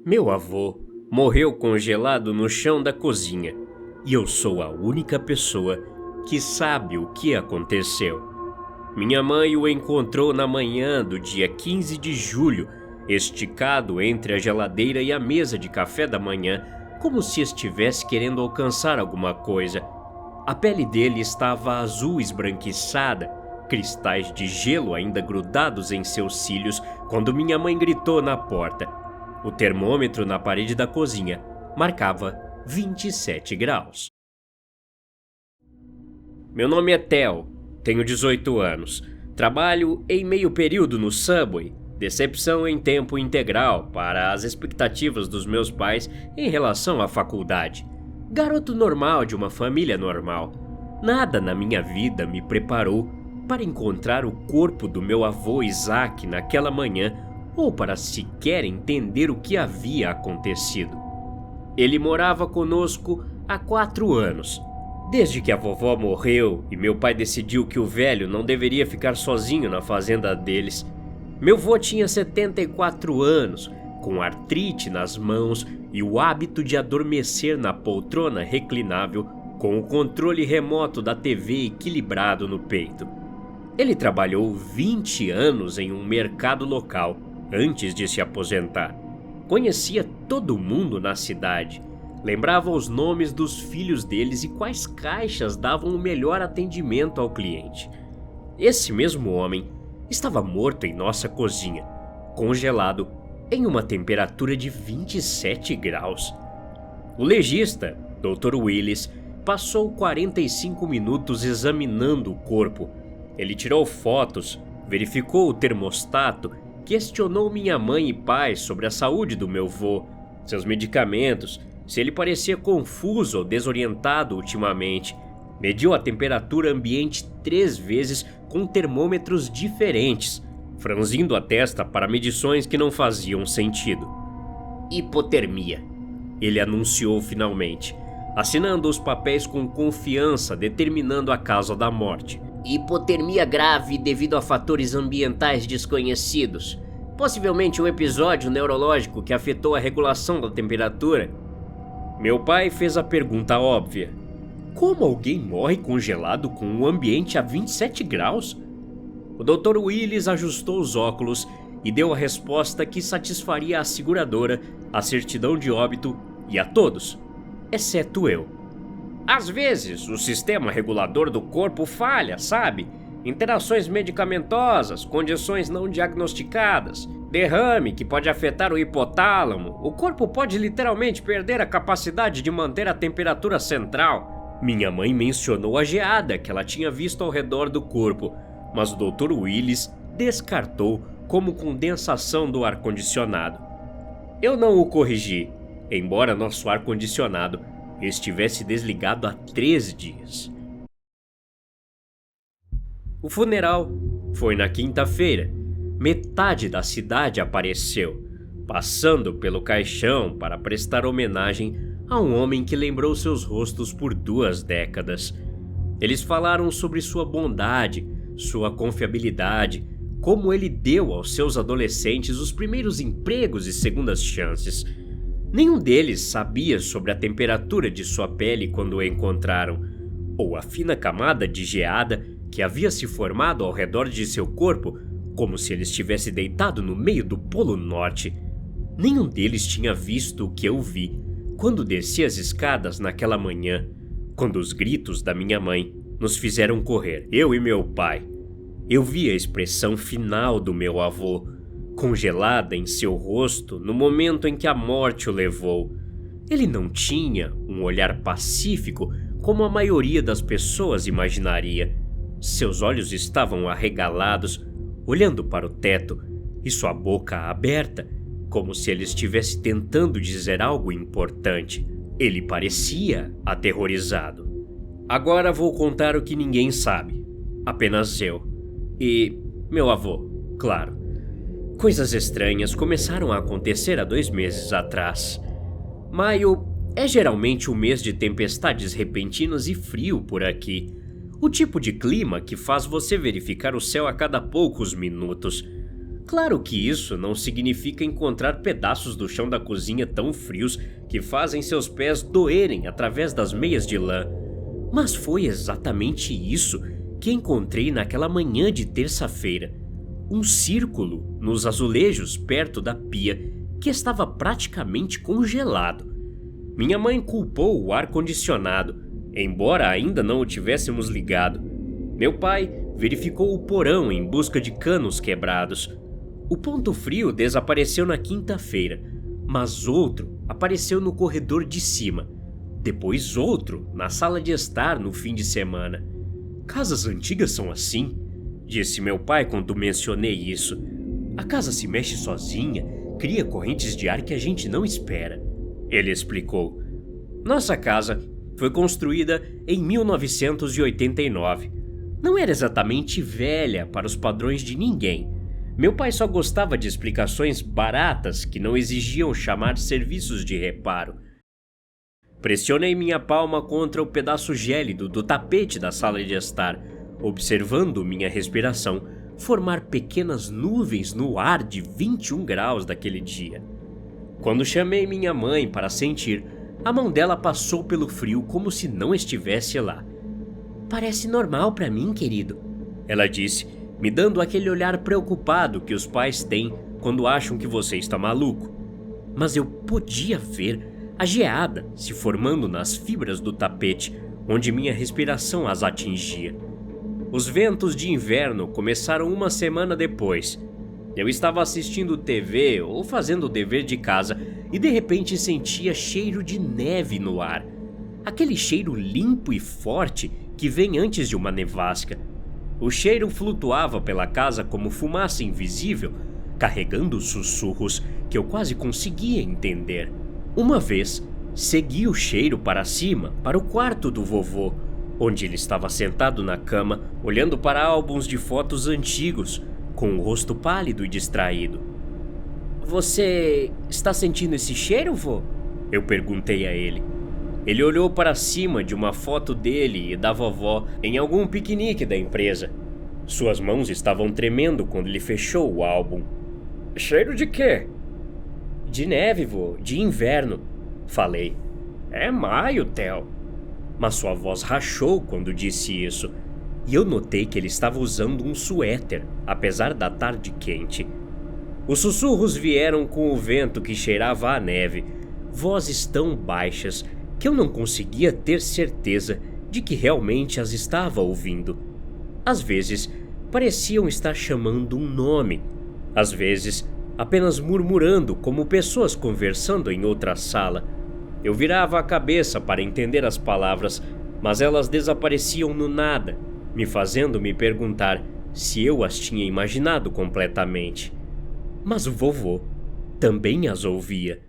Meu avô morreu congelado no chão da cozinha e eu sou a única pessoa que sabe o que aconteceu. Minha mãe o encontrou na manhã do dia 15 de julho, esticado entre a geladeira e a mesa de café da manhã, como se estivesse querendo alcançar alguma coisa. A pele dele estava azul esbranquiçada, cristais de gelo ainda grudados em seus cílios quando minha mãe gritou na porta. O termômetro na parede da cozinha marcava 27 graus. Meu nome é Theo, tenho 18 anos, trabalho em meio período no Subway, decepção em tempo integral para as expectativas dos meus pais em relação à faculdade. Garoto normal de uma família normal. Nada na minha vida me preparou para encontrar o corpo do meu avô Isaac naquela manhã ou para sequer entender o que havia acontecido. Ele morava conosco há 4 anos, desde que a vovó morreu e meu pai decidiu que o velho não deveria ficar sozinho na fazenda deles. Meu avô tinha 74 anos, com artrite nas mãos e o hábito de adormecer na poltrona reclinável com o controle remoto da TV equilibrado no peito. Ele trabalhou 20 anos em um mercado local antes de se aposentar. Conhecia todo mundo na cidade, lembrava os nomes dos filhos deles e quais caixas davam o melhor atendimento ao cliente. Esse mesmo homem estava morto em nossa cozinha, congelado em uma temperatura de 27 graus. O legista, Dr. Willis, passou 45 minutos examinando o corpo. Ele tirou fotos, verificou o termostato, questionou minha mãe e pai sobre a saúde do meu vô, seus medicamentos, se ele parecia confuso ou desorientado ultimamente. Mediu a temperatura ambiente 3 vezes com termômetros diferentes, franzindo a testa para medições que não faziam sentido. Hipotermia, ele anunciou finalmente, assinando os papéis com confiança, determinando a causa da morte. Hipotermia grave devido a fatores ambientais desconhecidos. Possivelmente um episódio neurológico que afetou a regulação da temperatura. Meu pai fez a pergunta óbvia. Como alguém morre congelado com um ambiente a 27 graus? O Dr. Willis ajustou os óculos e deu a resposta que satisfaria a seguradora, a certidão de óbito e a todos, exceto eu. Às vezes, o sistema regulador do corpo falha, sabe? Interações medicamentosas, condições não diagnosticadas, derrame que pode afetar o hipotálamo. O corpo pode literalmente perder a capacidade de manter a temperatura central. Minha mãe mencionou a geada que ela tinha visto ao redor do corpo, mas o Dr. Willis descartou como condensação do ar-condicionado. Eu não o corrigi, embora nosso ar-condicionado estivesse desligado há 3 dias. O funeral foi na quinta-feira. Metade da cidade apareceu, passando pelo caixão para prestar homenagem a um homem que lembrou seus rostos por 2 décadas. Eles falaram sobre sua bondade, sua confiabilidade, como ele deu aos seus adolescentes os primeiros empregos e segundas chances. Nenhum deles sabia sobre a temperatura de sua pele quando o encontraram, ou a fina camada de geada que havia se formado ao redor de seu corpo, como se ele estivesse deitado no meio do Polo Norte. Nenhum deles tinha visto o que eu vi quando desci as escadas naquela manhã, quando os gritos da minha mãe nos fizeram correr, eu e meu pai. Eu vi a expressão final do meu avô, congelada em seu rosto no momento em que a morte o levou. Ele não tinha um olhar pacífico como a maioria das pessoas imaginaria. Seus olhos estavam arregalados, olhando para o teto, e sua boca aberta, como se ele estivesse tentando dizer algo importante. Ele parecia aterrorizado. Agora vou contar o que ninguém sabe, apenas eu e meu avô, claro. Coisas estranhas começaram a acontecer há 2 meses atrás. Maio é geralmente um mês de tempestades repentinas e frio por aqui. O tipo de clima que faz você verificar o céu a cada poucos minutos. Claro que isso não significa encontrar pedaços do chão da cozinha tão frios que fazem seus pés doerem através das meias de lã. Mas foi exatamente isso que encontrei naquela manhã de terça-feira. Um círculo nos azulejos perto da pia que estava praticamente congelado. Minha mãe culpou o ar-condicionado, embora ainda não o tivéssemos ligado. Meu pai verificou o porão em busca de canos quebrados. O ponto frio desapareceu na quinta-feira, mas outro apareceu no corredor de cima. Depois outro na sala de estar no fim de semana. Casas antigas são assim, disse meu pai quando mencionei isso. A casa se mexe sozinha, cria correntes de ar que a gente não espera. Ele explicou. Nossa casa foi construída em 1989. Não era exatamente velha para os padrões de ninguém. Meu pai só gostava de explicações baratas que não exigiam chamar serviços de reparo. Pressionei minha palma contra o pedaço gélido do tapete da sala de estar, observando minha respiração formar pequenas nuvens no ar de 21 graus daquele dia. Quando chamei minha mãe para sentir, a mão dela passou pelo frio como se não estivesse lá. Parece normal para mim, querido, ela disse, me dando aquele olhar preocupado que os pais têm quando acham que você está maluco. Mas eu podia ver a geada se formando nas fibras do tapete, onde minha respiração as atingia. Os ventos de inverno começaram uma semana depois. Eu estava assistindo TV ou fazendo o dever de casa e de repente sentia cheiro de neve no ar. Aquele cheiro limpo e forte que vem antes de uma nevasca. O cheiro flutuava pela casa como fumaça invisível, carregando sussurros que eu quase conseguia entender. Uma vez, segui o cheiro para cima, para o quarto do vovô, onde ele estava sentado na cama, olhando para álbuns de fotos antigos, com o rosto pálido e distraído. Você está sentindo esse cheiro, vô? Eu perguntei a ele. Ele olhou para cima de uma foto dele e da vovó em algum piquenique da empresa. Suas mãos estavam tremendo quando ele fechou o álbum. Cheiro de quê? De neve, vô, de inverno, falei. É maio, Theo. Mas sua voz rachou quando disse isso, e eu notei que ele estava usando um suéter, apesar da tarde quente. Os sussurros vieram com o vento que cheirava a neve, vozes tão baixas que eu não conseguia ter certeza de que realmente as estava ouvindo. Às vezes, pareciam estar chamando um nome, às vezes, apenas murmurando como pessoas conversando em outra sala. Eu virava a cabeça para entender as palavras, mas elas desapareciam no nada, me fazendo me perguntar se eu as tinha imaginado completamente. Mas o vovô também as ouvia.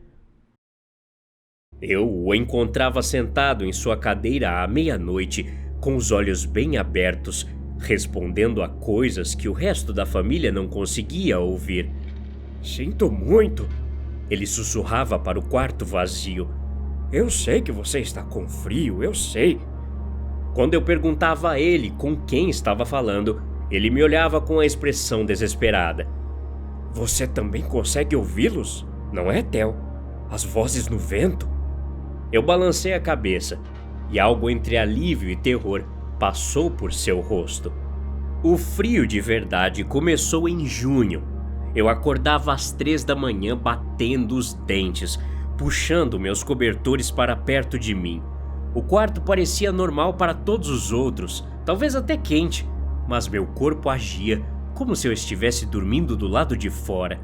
Eu o encontrava sentado em sua cadeira à meia-noite, com os olhos bem abertos, respondendo a coisas que o resto da família não conseguia ouvir. Sinto muito, ele sussurrava para o quarto vazio. Eu sei que você está com frio, eu sei. Quando eu perguntava a ele com quem estava falando, ele me olhava com a expressão desesperada. Você também consegue ouvi-los? Não é, Theo? As vozes no vento? Eu balancei a cabeça, e algo entre alívio e terror passou por seu rosto. O frio de verdade começou em junho. Eu acordava às 3 da manhã batendo os dentes, puxando meus cobertores para perto de mim. O quarto parecia normal para todos os outros, talvez até quente, mas meu corpo agia como se eu estivesse dormindo do lado de fora.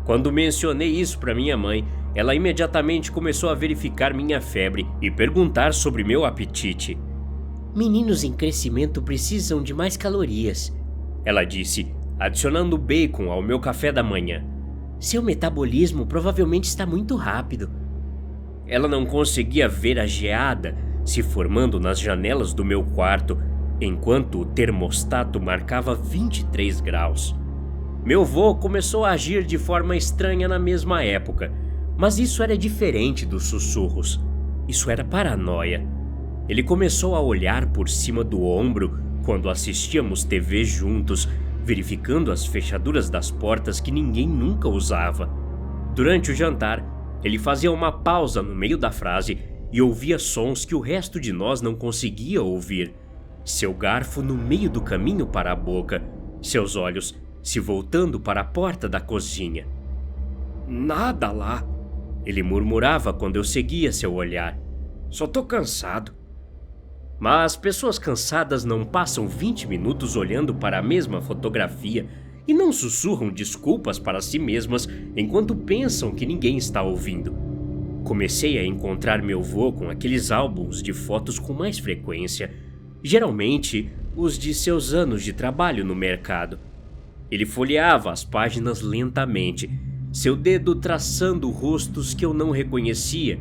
Quando mencionei isso para minha mãe, ela imediatamente começou a verificar minha febre e perguntar sobre meu apetite. Meninos em crescimento precisam de mais calorias, ela disse, adicionando bacon ao meu café da manhã. Seu metabolismo provavelmente está muito rápido. Ela não conseguia ver a geada se formando nas janelas do meu quarto, enquanto o termostato marcava 23 graus. Meu avô começou a agir de forma estranha na mesma época, mas isso era diferente dos sussurros. Isso era paranoia. Ele começou a olhar por cima do ombro quando assistíamos TV juntos, verificando as fechaduras das portas que ninguém nunca usava. Durante o jantar, ele fazia uma pausa no meio da frase e ouvia sons que o resto de nós não conseguia ouvir. Seu garfo no meio do caminho para a boca, seus olhos se voltando para a porta da cozinha. "Nada lá", ele murmurava quando eu seguia seu olhar. "Só tô cansado." Mas pessoas cansadas não passam 20 minutos olhando para a mesma fotografia e não sussurram desculpas para si mesmas enquanto pensam que ninguém está ouvindo. Comecei a encontrar meu vô com aqueles álbuns de fotos com mais frequência, geralmente os de seus anos de trabalho no mercado. Ele folheava as páginas lentamente, seu dedo traçando rostos que eu não reconhecia,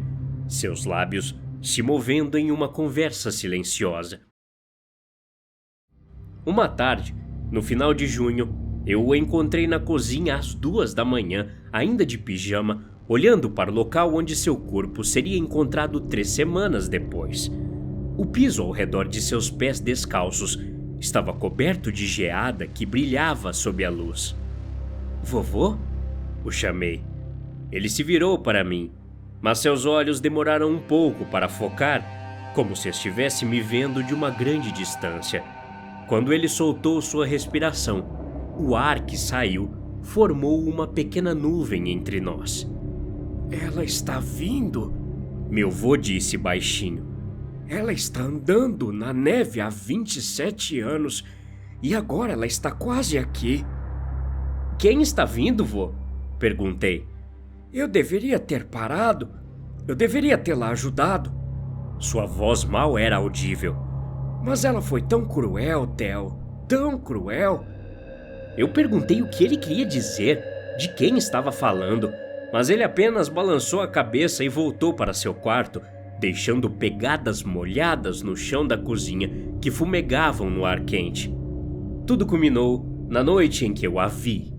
seus lábios se movendo em uma conversa silenciosa. Uma tarde, no final de junho, eu o encontrei na cozinha às 2 da manhã, ainda de pijama, olhando para o local onde seu corpo seria encontrado 3 semanas depois. O piso ao redor de seus pés descalços estava coberto de geada que brilhava sob a luz. "Vovô?" o chamei. Ele se virou para mim, mas seus olhos demoraram um pouco para focar, como se estivesse me vendo de uma grande distância. Quando ele soltou sua respiração, o ar que saiu formou uma pequena nuvem entre nós. "Ela está vindo", meu vô disse baixinho. "Ela está andando na neve há 27 anos e agora ela está quase aqui." "Quem está vindo, vô?" perguntei. "Eu deveria ter parado. Eu deveria tê-la ajudado." Sua voz mal era audível. "Mas ela foi tão cruel, Theo. Tão cruel." Eu perguntei o que ele queria dizer, de quem estava falando, mas ele apenas balançou a cabeça e voltou para seu quarto, deixando pegadas molhadas no chão da cozinha que fumegavam no ar quente. Tudo culminou na noite em que eu a vi.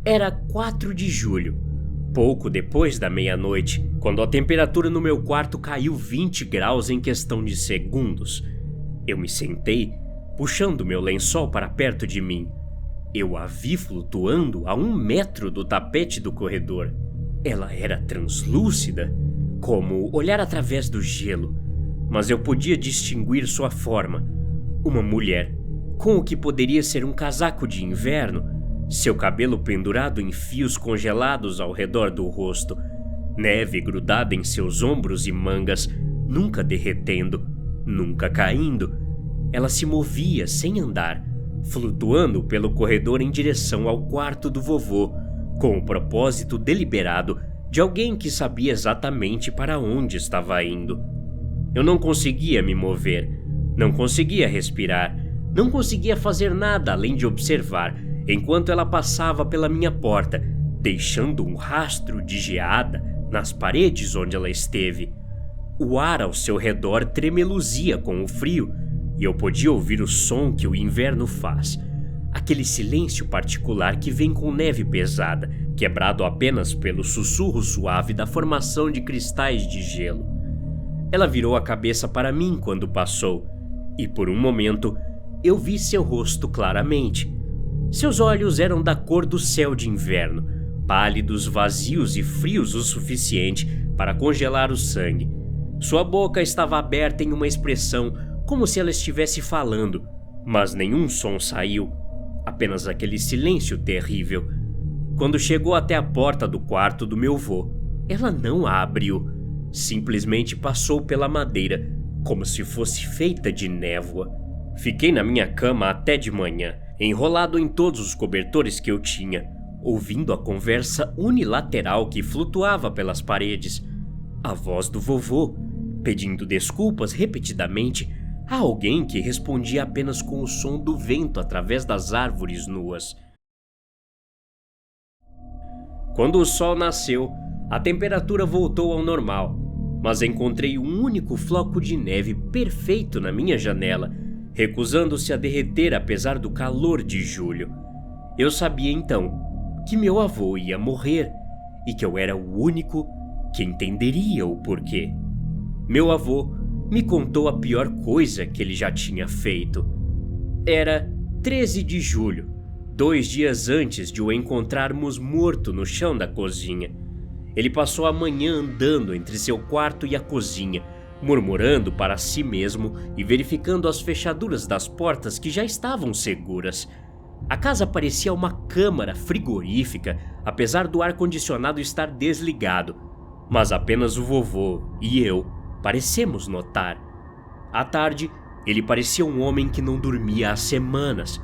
Era 4 de julho, pouco depois da meia-noite, quando a temperatura no meu quarto caiu 20 graus em questão de segundos. Eu me sentei, puxando meu lençol para perto de mim. Eu a vi flutuando a 1 metro do tapete do corredor. Ela era translúcida, como olhar através do gelo, mas eu podia distinguir sua forma. Uma mulher, com o que poderia ser um casaco de inverno, seu cabelo pendurado em fios congelados ao redor do rosto, neve grudada em seus ombros e mangas, nunca derretendo, nunca caindo. Ela se movia sem andar, flutuando pelo corredor em direção ao quarto do vovô, com o propósito deliberado de alguém que sabia exatamente para onde estava indo. Eu não conseguia me mover, não conseguia respirar, não conseguia fazer nada além de observar enquanto ela passava pela minha porta, deixando um rastro de geada nas paredes onde ela esteve. O ar ao seu redor tremeluzia com o frio e eu podia ouvir o som que o inverno faz, aquele silêncio particular que vem com neve pesada, quebrado apenas pelo sussurro suave da formação de cristais de gelo. Ela virou a cabeça para mim quando passou, e por um momento eu vi seu rosto claramente. Seus olhos eram da cor do céu de inverno, pálidos, vazios e frios o suficiente para congelar o sangue. Sua boca estava aberta em uma expressão como se ela estivesse falando, mas nenhum som saiu, apenas aquele silêncio terrível. Quando chegou até a porta do quarto do meu vô, ela não a abriu, simplesmente passou pela madeira, como se fosse feita de névoa. Fiquei na minha cama até de manhã, enrolado em todos os cobertores que eu tinha, ouvindo a conversa unilateral que flutuava pelas paredes. A voz do vovô, pedindo desculpas repetidamente a alguém que respondia apenas com o som do vento através das árvores nuas. Quando o sol nasceu, a temperatura voltou ao normal, mas encontrei um único floco de neve perfeito na minha janela, recusando-se a derreter apesar do calor de julho. Eu sabia então que meu avô ia morrer e que eu era o único que entenderia o porquê. Meu avô me contou a pior coisa que ele já tinha feito. Era 13 de julho, 2 dias antes de o encontrarmos morto no chão da cozinha. Ele passou a manhã andando entre seu quarto e a cozinha, murmurando para si mesmo e verificando as fechaduras das portas que já estavam seguras. A casa parecia uma câmara frigorífica, apesar do ar-condicionado estar desligado, mas apenas o vovô e eu parecemos notar. À tarde, ele parecia um homem que não dormia há semanas.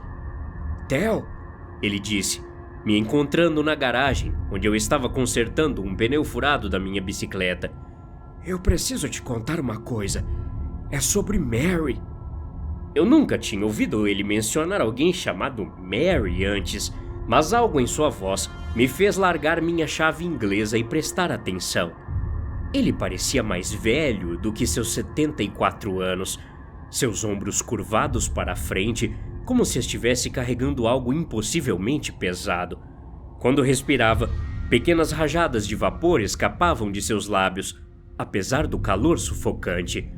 "Theo", ele disse, me encontrando na garagem, onde eu estava consertando um pneu furado da minha bicicleta. "Eu preciso te contar uma coisa. É sobre Mary." Eu nunca tinha ouvido ele mencionar alguém chamado Mary antes, mas algo em sua voz me fez largar minha chave inglesa e prestar atenção. Ele parecia mais velho do que seus 74 anos, seus ombros curvados para a frente, como se estivesse carregando algo impossivelmente pesado. Quando respirava, pequenas rajadas de vapor escapavam de seus lábios, apesar do calor sufocante.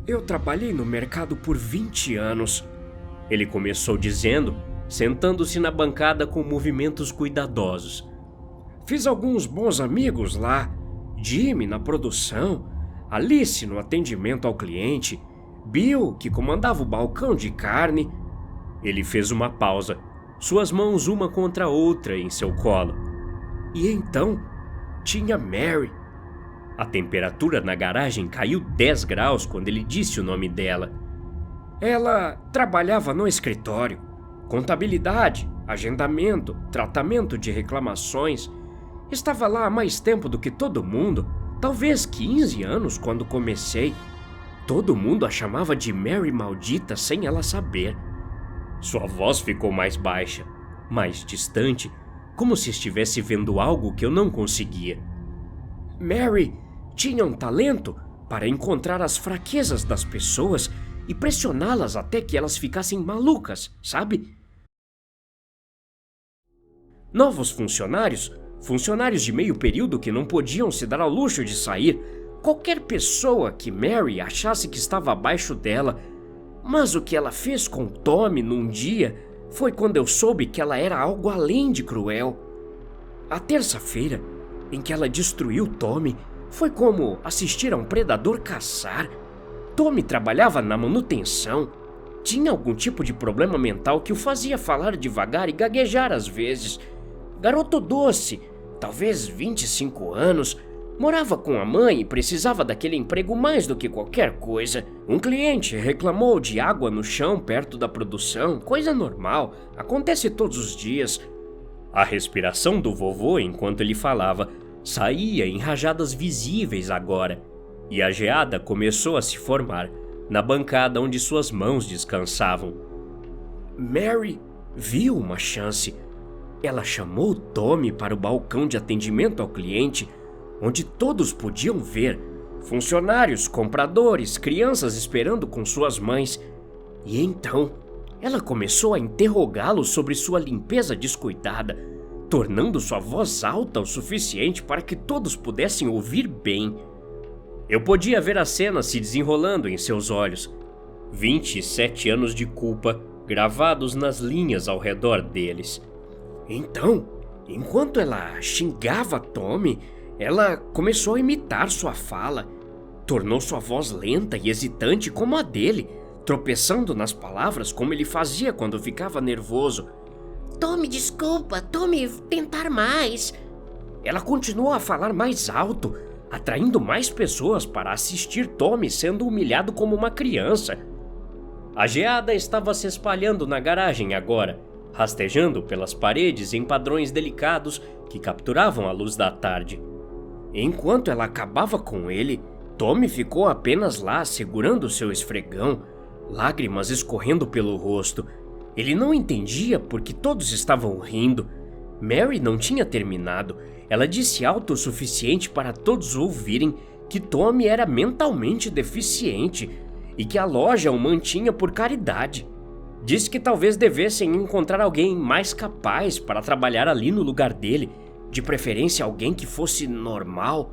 "Eu trabalhei no mercado por 20 anos", ele começou dizendo, sentando-se na bancada com movimentos cuidadosos. "Fiz alguns bons amigos lá, Jimmy na produção, Alice no atendimento ao cliente, Bill, que comandava o balcão de carne." Ele fez uma pausa, suas mãos uma contra a outra em seu colo. "E então, tinha Mary." A temperatura na garagem caiu 10 graus quando ele disse o nome dela. "Ela trabalhava no escritório. Contabilidade, agendamento, tratamento de reclamações. Estava lá há mais tempo do que todo mundo, talvez 15 anos quando comecei. Todo mundo a chamava de Mary Maldita sem ela saber." Sua voz ficou mais baixa, mais distante, como se estivesse vendo algo que eu não conseguia. "Mary tinha um talento para encontrar as fraquezas das pessoas e pressioná-las até que elas ficassem malucas, sabe? Novos funcionários de meio período que não podiam se dar ao luxo de sair, qualquer pessoa que Mary achasse que estava abaixo dela. Mas o que ela fez com Tommy num dia foi quando eu soube que ela era algo além de cruel. A terça-feira, em que ela destruiu Tommy, foi como assistir a um predador caçar. Tommy trabalhava na manutenção. Tinha algum tipo de problema mental que o fazia falar devagar e gaguejar às vezes. Garoto doce, talvez 25 anos, morava com a mãe e precisava daquele emprego mais do que qualquer coisa. Um cliente reclamou de água no chão perto da produção, coisa normal, acontece todos os dias. A respiração do vovô enquanto ele falava saía em rajadas visíveis agora, e a geada começou a se formar na bancada onde suas mãos descansavam. Mary viu uma chance. Ela chamou Tommy para o balcão de atendimento ao cliente, onde todos podiam ver, funcionários, compradores, crianças esperando com suas mães. E então, ela começou a interrogá-lo sobre sua limpeza descuidada, tornando sua voz alta o suficiente para que todos pudessem ouvir bem. Eu podia ver a cena se desenrolando em seus olhos. 27 anos de culpa gravados nas linhas ao redor deles. Então, enquanto ela xingava Tommy, ela começou a imitar sua fala. Tornou sua voz lenta e hesitante como a dele, tropeçando nas palavras como ele fazia quando ficava nervoso. Tommy, desculpa, Tommy, tentar mais. Ela continuou a falar mais alto, atraindo mais pessoas para assistir Tommy sendo humilhado como uma criança. A geada estava se espalhando na garagem agora, rastejando pelas paredes em padrões delicados que capturavam a luz da tarde. Enquanto ela acabava com ele, Tommy ficou apenas lá segurando seu esfregão, lágrimas escorrendo pelo rosto. Ele não entendia porque todos estavam rindo. Mary não tinha terminado. Ela disse alto o suficiente para todos ouvirem que Tommy era mentalmente deficiente e que a loja o mantinha por caridade. Disse que talvez devessem encontrar alguém mais capaz para trabalhar ali no lugar dele, de preferência alguém que fosse normal.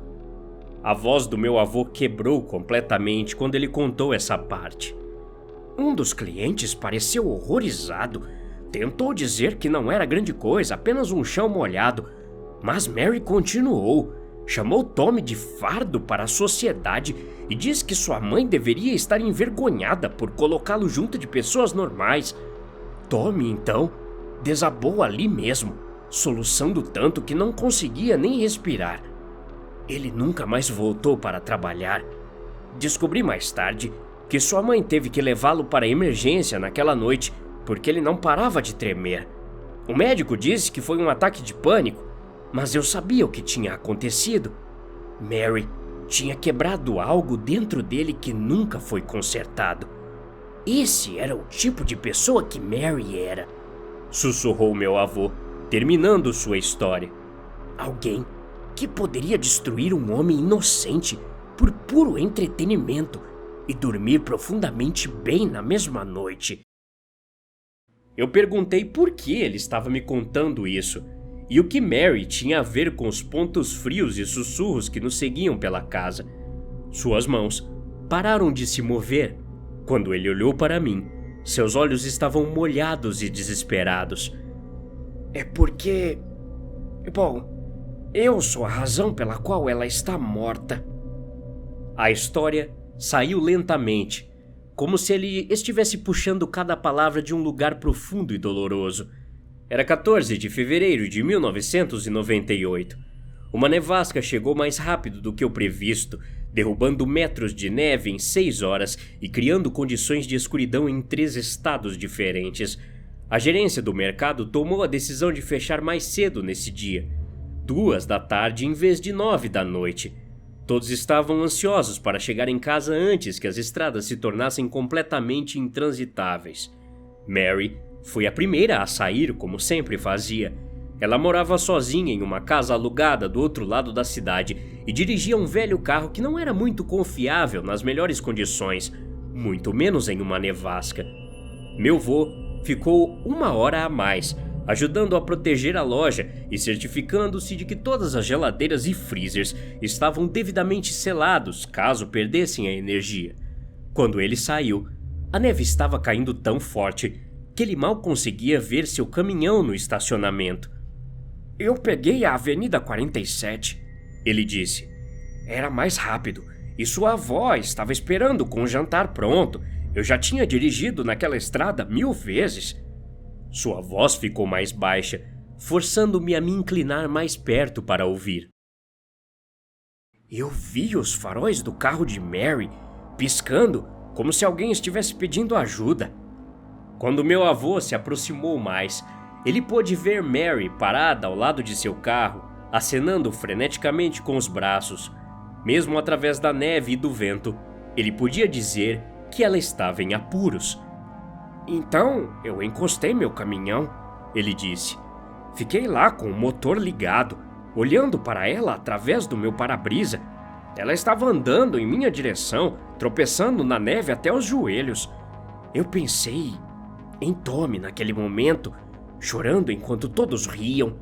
A voz do meu avô quebrou completamente quando ele contou essa parte. Um dos clientes pareceu horrorizado. tentou dizer que não era grande coisa, apenas um chão molhado. Mas Mary continuou. Chamou Tommy de fardo para a sociedade e disse que sua mãe deveria estar envergonhada por colocá-lo junto de pessoas normais. Tommy, então, desabou ali mesmo, soluçando tanto que não conseguia nem respirar. Ele nunca mais voltou para trabalhar. Descobri mais tarde que sua mãe teve que levá-lo para a emergência naquela noite porque ele não parava de tremer. O médico disse que foi um ataque de pânico, mas eu sabia o que tinha acontecido. Mary tinha quebrado algo dentro dele que nunca foi consertado. Esse era o tipo de pessoa que Mary era, sussurrou meu avô, terminando sua história. Alguém que poderia destruir um homem inocente por puro entretenimento e dormir profundamente bem na mesma noite. Eu perguntei por que ele estava me contando isso e o que Mary tinha a ver com os pontos frios e sussurros que nos seguiam pela casa. Suas mãos pararam de se mover. Quando ele olhou para mim, seus olhos estavam molhados e desesperados. É porque... Bom, eu sou a razão pela qual ela está morta. A história saiu lentamente, como se ele estivesse puxando cada palavra de um lugar profundo e doloroso. Era 14 de fevereiro de 1998. Uma nevasca chegou mais rápido do que o previsto, derrubando metros de neve em 6 horas e criando condições de escuridão em 3 estados diferentes. A gerência do mercado tomou a decisão de fechar mais cedo nesse dia, 2 da tarde em vez de 9 da noite. Todos estavam ansiosos para chegar em casa antes que as estradas se tornassem completamente intransitáveis. Mary foi a primeira a sair, como sempre fazia. Ela morava sozinha em uma casa alugada do outro lado da cidade e dirigia um velho carro que não era muito confiável nas melhores condições, muito menos em uma nevasca. Meu vô ficou 1 hora a mais, ajudando a proteger a loja e certificando-se de que todas as geladeiras e freezers estavam devidamente selados caso perdessem a energia. Quando ele saiu, a neve estava caindo tão forte que ele mal conseguia ver seu caminhão no estacionamento. Eu peguei a Avenida 47, ele disse. Era mais rápido e sua avó estava esperando com o jantar pronto. Eu já tinha dirigido naquela estrada 1000 vezes. Sua voz ficou mais baixa, forçando-me a me inclinar mais perto para ouvir. Eu vi os faróis do carro de Mary piscando como se alguém estivesse pedindo ajuda. Quando meu avô se aproximou mais, ele pôde ver Mary parada ao lado de seu carro, acenando freneticamente com os braços. Mesmo através da neve e do vento, ele podia dizer que ela estava em apuros. Então, eu encostei meu caminhão, ele disse. Fiquei lá com o motor ligado, olhando para ela através do meu para-brisa. Ela estava andando em minha direção, tropeçando na neve até os joelhos. Eu pensei em Tommy naquele momento, chorando enquanto todos riam,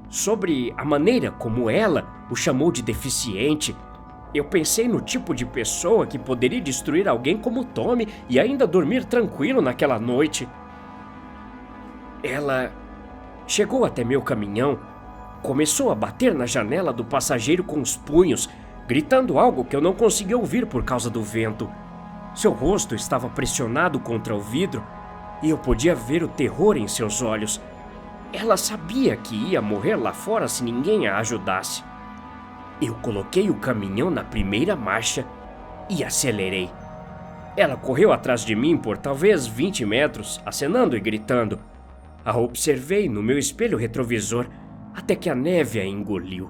sobre a maneira como ela o chamou de deficiente. Eu pensei no tipo de pessoa que poderia destruir alguém como Tommy e ainda dormir tranquilo naquela noite. Ela chegou até meu caminhão, começou a bater na janela do passageiro com os punhos, gritando algo que eu não conseguia ouvir por causa do vento. Seu rosto estava pressionado contra o vidro e eu podia ver o terror em seus olhos. Ela sabia que ia morrer lá fora se ninguém a ajudasse. Eu coloquei o caminhão na primeira marcha e acelerei. Ela correu atrás de mim por talvez 20 metros, acenando e gritando. A observei no meu espelho retrovisor até que a neve a engoliu.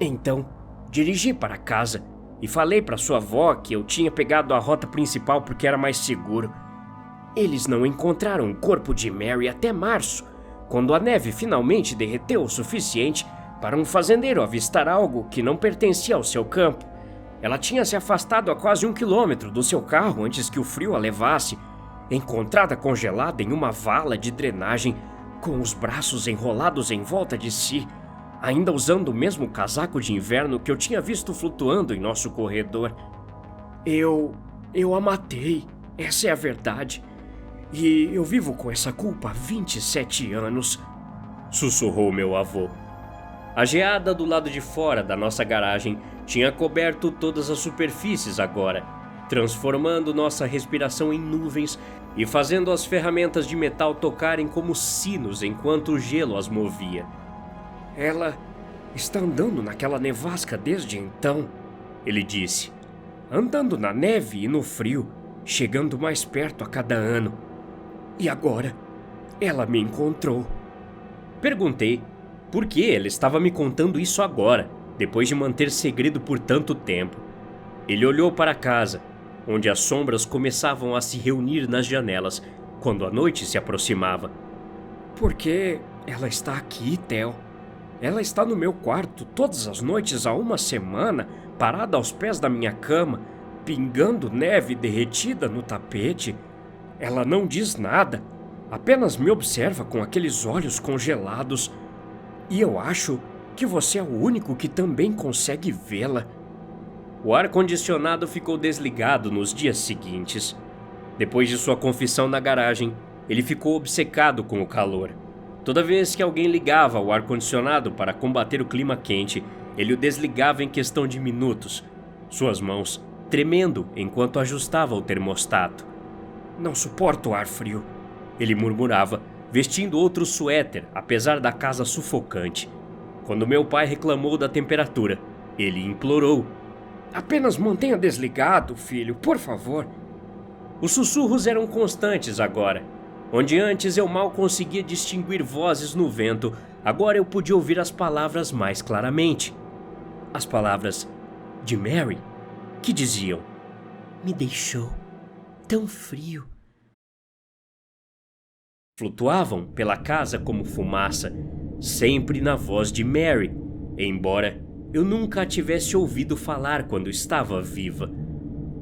Então, dirigi para casa e falei para sua avó que eu tinha pegado a rota principal porque era mais seguro. Eles não encontraram o corpo de Mary até março, quando a neve finalmente derreteu o suficiente para um fazendeiro avistar algo que não pertencia ao seu campo. Ela tinha se afastado a quase 1 quilômetro do seu carro antes que o frio a levasse, encontrada congelada em uma vala de drenagem, com os braços enrolados em volta de si, ainda usando o mesmo casaco de inverno que eu tinha visto flutuando em nosso corredor. Eu a matei, essa é a verdade. E eu vivo com essa culpa há 27 anos, sussurrou meu avô. A geada do lado de fora da nossa garagem tinha coberto todas as superfícies agora, transformando nossa respiração em nuvens e fazendo as ferramentas de metal tocarem como sinos enquanto o gelo as movia. Ela está andando naquela nevasca desde então, ele disse. Andando na neve e no frio, chegando mais perto a cada ano. E agora, ela me encontrou. Perguntei por que ele estava me contando isso agora, depois de manter segredo por tanto tempo. Ele olhou para casa, onde as sombras começavam a se reunir nas janelas quando a noite se aproximava. Porque ela está aqui, Theo. Ela está no meu quarto todas as noites há uma semana, parada aos pés da minha cama, pingando neve derretida no tapete. Ela não diz nada, apenas me observa com aqueles olhos congelados. E eu acho que você é o único que também consegue vê-la. O ar-condicionado ficou desligado nos dias seguintes. Depois de sua confissão na garagem, ele ficou obcecado com o calor. Toda vez que alguém ligava o ar-condicionado para combater o clima quente, ele o desligava em questão de minutos, suas mãos tremendo enquanto ajustava o termostato. Não suporto ar frio, ele murmurava, vestindo outro suéter, apesar da casa sufocante. Quando meu pai reclamou da temperatura, ele implorou. Apenas mantenha desligado, filho, por favor. Os sussurros eram constantes agora. Onde antes eu mal conseguia distinguir vozes no vento, agora eu podia ouvir as palavras mais claramente. As palavras de Mary, que diziam: me deixou tão frio. Flutuavam pela casa como fumaça, sempre na voz de Mary, embora eu nunca a tivesse ouvido falar quando estava viva.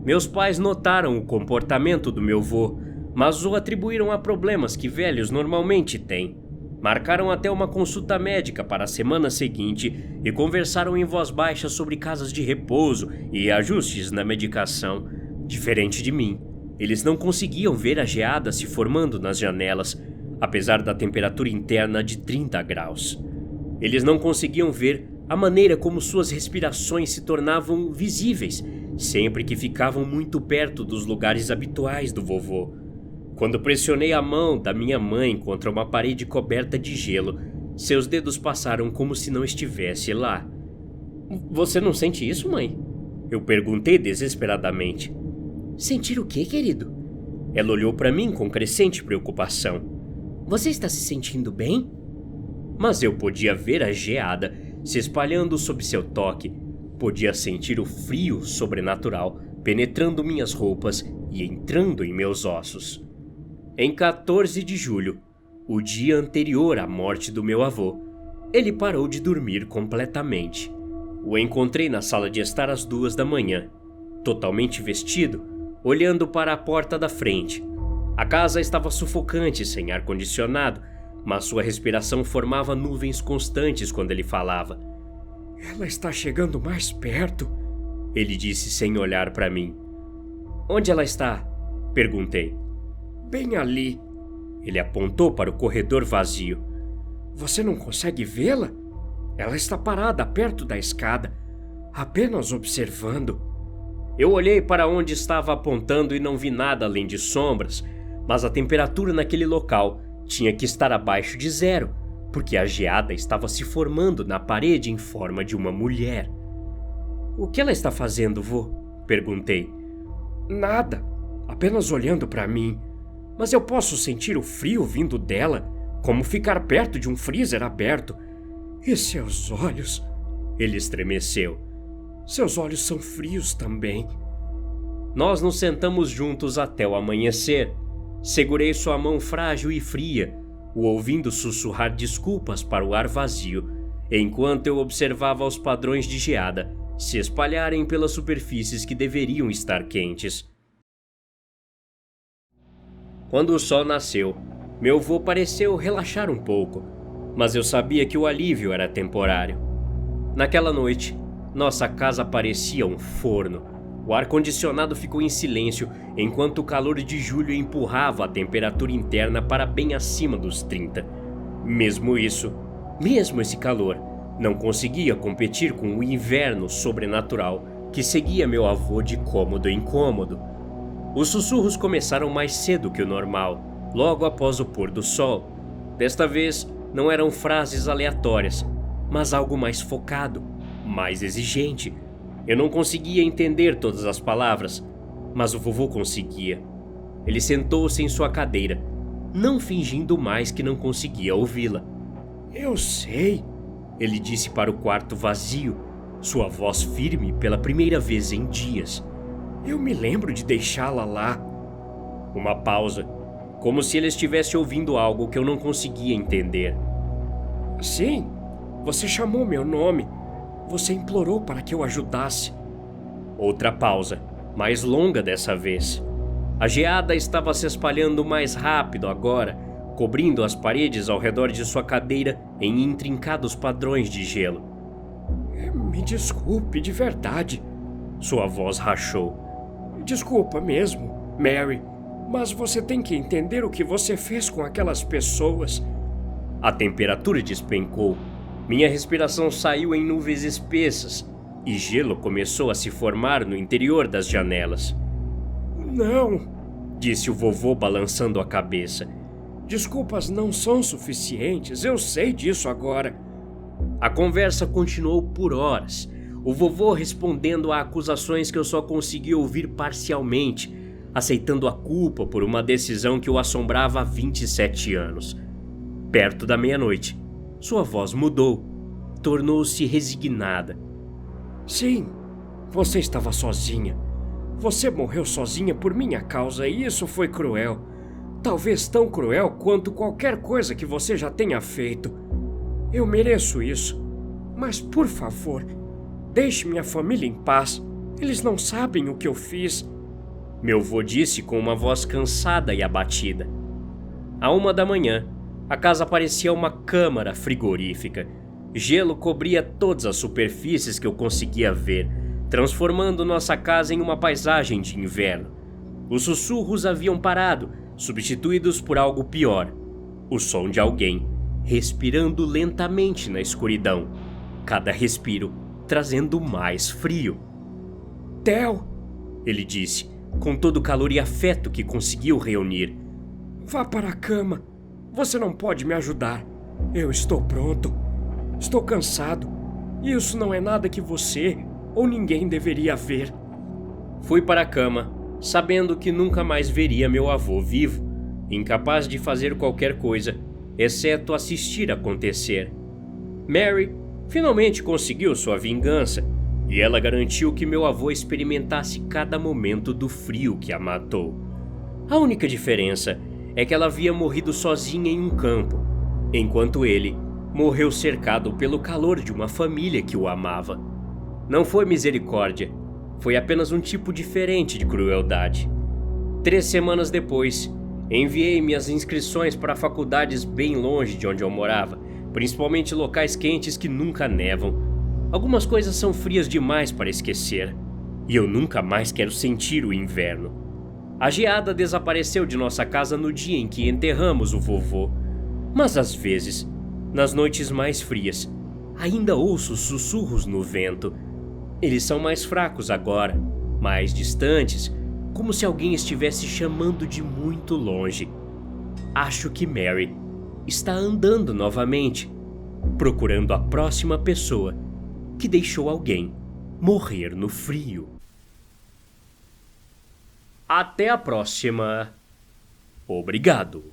Meus pais notaram o comportamento do meu vô, mas o atribuíram a problemas que velhos normalmente têm. Marcaram até uma consulta médica para a semana seguinte e conversaram em voz baixa sobre casas de repouso e ajustes na medicação. Diferente de mim, eles não conseguiam ver a geada se formando nas janelas, apesar da temperatura interna de 30 graus. Eles não conseguiam ver a maneira como suas respirações se tornavam visíveis sempre que ficavam muito perto dos lugares habituais do vovô. Quando pressionei a mão da minha mãe contra uma parede coberta de gelo, seus dedos passaram como se não estivesse lá. Você não sente isso, mãe? Eu perguntei desesperadamente. Sentir o quê, querido? Ela olhou para mim com crescente preocupação. Você está se sentindo bem? Mas eu podia ver a geada se espalhando sob seu toque. Podia sentir o frio sobrenatural penetrando minhas roupas e entrando em meus ossos. Em 14 de julho, o dia anterior à morte do meu avô, ele parou de dormir completamente. O encontrei na sala de estar às 2 da manhã, totalmente vestido, olhando para a porta da frente. A casa estava sufocante sem ar-condicionado, mas sua respiração formava nuvens constantes quando ele falava. Ela está chegando mais perto, ele disse sem olhar para mim. Onde ela está? Perguntei. Bem ali. Ele apontou para o corredor vazio. Você não consegue vê-la? Ela está parada perto da escada, apenas observando. Eu olhei para onde estava apontando e não vi nada além de sombras, mas a temperatura naquele local tinha que estar abaixo de 0, porque a geada estava se formando na parede em forma de uma mulher. O que ela está fazendo, vô? Perguntei. Nada, apenas olhando para mim. Mas eu posso sentir o frio vindo dela, como ficar perto de um freezer aberto. E seus olhos... Ele estremeceu. Seus olhos são frios também. Nós nos sentamos juntos até o amanhecer. Segurei sua mão frágil e fria, o ouvindo sussurrar desculpas para o ar vazio, enquanto eu observava os padrões de geada se espalharem pelas superfícies que deveriam estar quentes. Quando o sol nasceu, meu vô pareceu relaxar um pouco, mas eu sabia que o alívio era temporário. Naquela noite, nossa casa parecia um forno. O ar-condicionado ficou em silêncio enquanto o calor de julho empurrava a temperatura interna para bem acima dos 30. Mesmo esse calor, não conseguia competir com o inverno sobrenatural que seguia meu avô de cômodo em cômodo. Os sussurros começaram mais cedo que o normal, logo após o pôr do sol. Desta vez, não eram frases aleatórias, mas algo mais focado, mais exigente. Eu não conseguia entender todas as palavras, mas o vovô conseguia. Ele sentou-se em sua cadeira, não fingindo mais que não conseguia ouvi-la. Eu sei, ele disse para o quarto vazio, sua voz firme pela primeira vez em dias. Eu me lembro de deixá-la lá. Uma pausa, como se ele estivesse ouvindo algo que eu não conseguia entender. Sim, você chamou meu nome. Você implorou para que eu ajudasse. Outra pausa, mais longa dessa vez. A geada estava se espalhando mais rápido agora, cobrindo as paredes ao redor de sua cadeira em intrincados padrões de gelo. Me desculpe, de verdade. Sua voz rachou. Desculpa mesmo, Mary, mas você tem que entender o que você fez com aquelas pessoas. A temperatura despencou. Minha respiração saiu em nuvens espessas e gelo começou a se formar no interior das janelas. Não, disse o vovô balançando a cabeça. Desculpas não são suficientes, eu sei disso agora. A conversa continuou por horas, o vovô respondendo a acusações que eu só consegui ouvir parcialmente, aceitando a culpa por uma decisão que o assombrava há 27 anos. Perto da meia-noite, sua voz mudou, tornou-se resignada. Sim, você estava sozinha. Você morreu sozinha por minha causa e isso foi cruel. Talvez tão cruel quanto qualquer coisa que você já tenha feito. Eu mereço isso. Mas, por favor, deixe minha família em paz. Eles não sabem o que eu fiz. Meu vô disse com uma voz cansada e abatida. À 1 da manhã, a casa parecia uma câmara frigorífica. Gelo cobria todas as superfícies que eu conseguia ver, transformando nossa casa em uma paisagem de inverno. Os sussurros haviam parado, substituídos por algo pior. O som de alguém respirando lentamente na escuridão, cada respiro trazendo mais frio. Theo, ele disse, com todo o calor e afeto que conseguiu reunir. Vá para a cama. Você não pode me ajudar. Eu estou pronto. Estou cansado. E isso não é nada que você ou ninguém deveria ver. Fui para a cama, sabendo que nunca mais veria meu avô vivo, incapaz de fazer qualquer coisa, exceto assistir acontecer. Mary finalmente conseguiu sua vingança, e ela garantiu que meu avô experimentasse cada momento do frio que a matou. A única diferença é que ela havia morrido sozinha em um campo, enquanto ele morreu cercado pelo calor de uma família que o amava. Não foi misericórdia, foi apenas um tipo diferente de crueldade. 3 semanas depois, enviei minhas inscrições para faculdades bem longe de onde eu morava, principalmente locais quentes que nunca nevam. Algumas coisas são frias demais para esquecer, e eu nunca mais quero sentir o inverno. A geada desapareceu de nossa casa no dia em que enterramos o vovô, mas às vezes, nas noites mais frias, ainda ouço sussurros no vento. Eles são mais fracos agora, mais distantes, como se alguém estivesse chamando de muito longe. Acho que Mary está andando novamente, procurando a próxima pessoa que deixou alguém morrer no frio. Até a próxima. Obrigado.